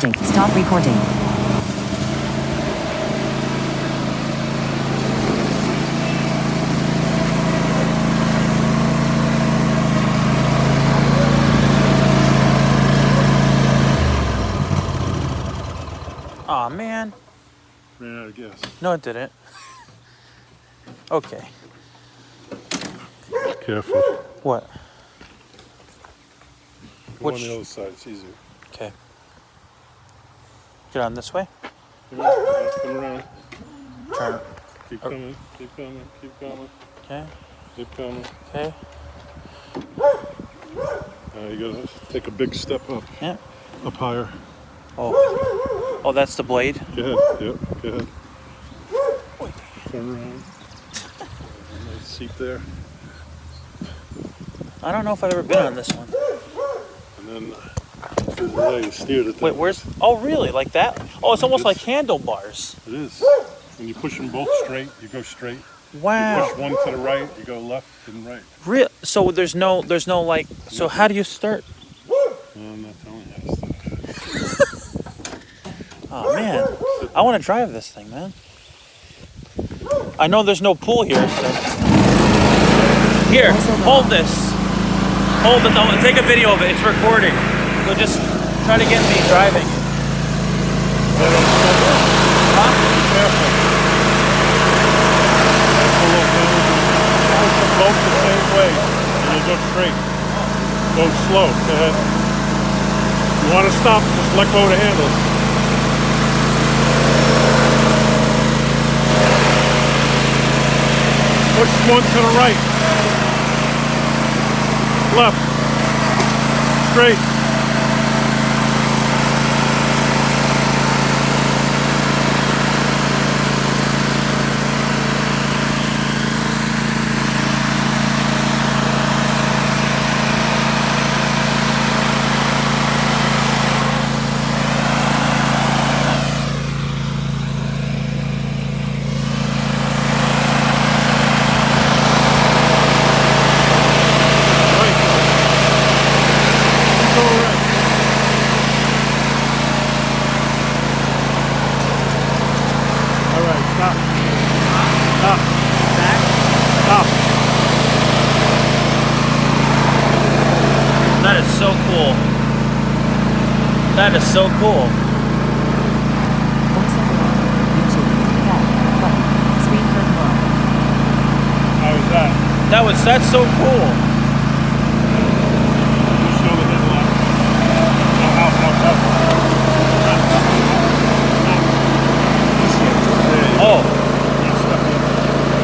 Stop recording. Aw, man. Ran out of gas. No, it didn't. Okay. Careful. What? Go on the other side, it's easier. Okay. Get on this way. Come around. Turn. Keep coming, keep coming, keep coming. Okay. Keep coming. Okay. You gotta take a big step up. Yeah. Up higher. Oh. Oh, that's the blade? Go ahead. Yep, go ahead. Wait. Turn around. Nice seat there. I don't know if I've ever been on this one. And then there's the way you steer the thing. Wait, where's... Oh, really? Like that? Oh, it's almost like handlebars. It is. When you push them both straight, you go straight. Wow. You push one to the right, you go left and right. Real? So there's no like... So how do you start? Well, I'm not telling you how to start. Oh, man. I want to drive this thing, man. I know there's no pool here, so... Here, hold this. Hold it. I'll take a video of it. It's recording. So just try to get me driving. Huh? Careful. Push them both the same way. And you'll go straight. Go slow. Go ahead. You want to stop, just let go of the handles. Push one to the right. Left. Straight. That is so cool. That is so cool. How was that? That's so cool. Just show the headlight. Oh.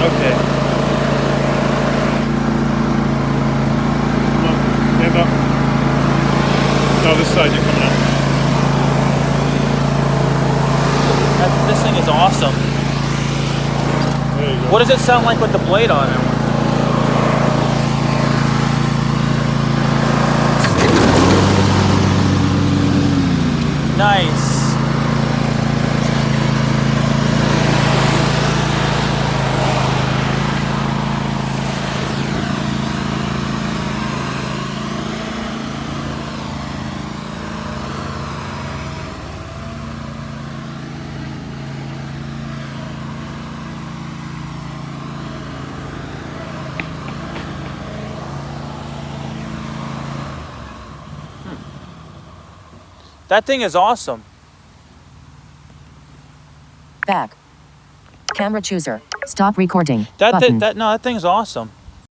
Okay. Stand up. No, this side you're coming out. This thing is awesome. There you go. What does it sound like with the blade on it? Nice. That thing is awesome. Back. Camera chooser. Stop recording. That button. thing's awesome.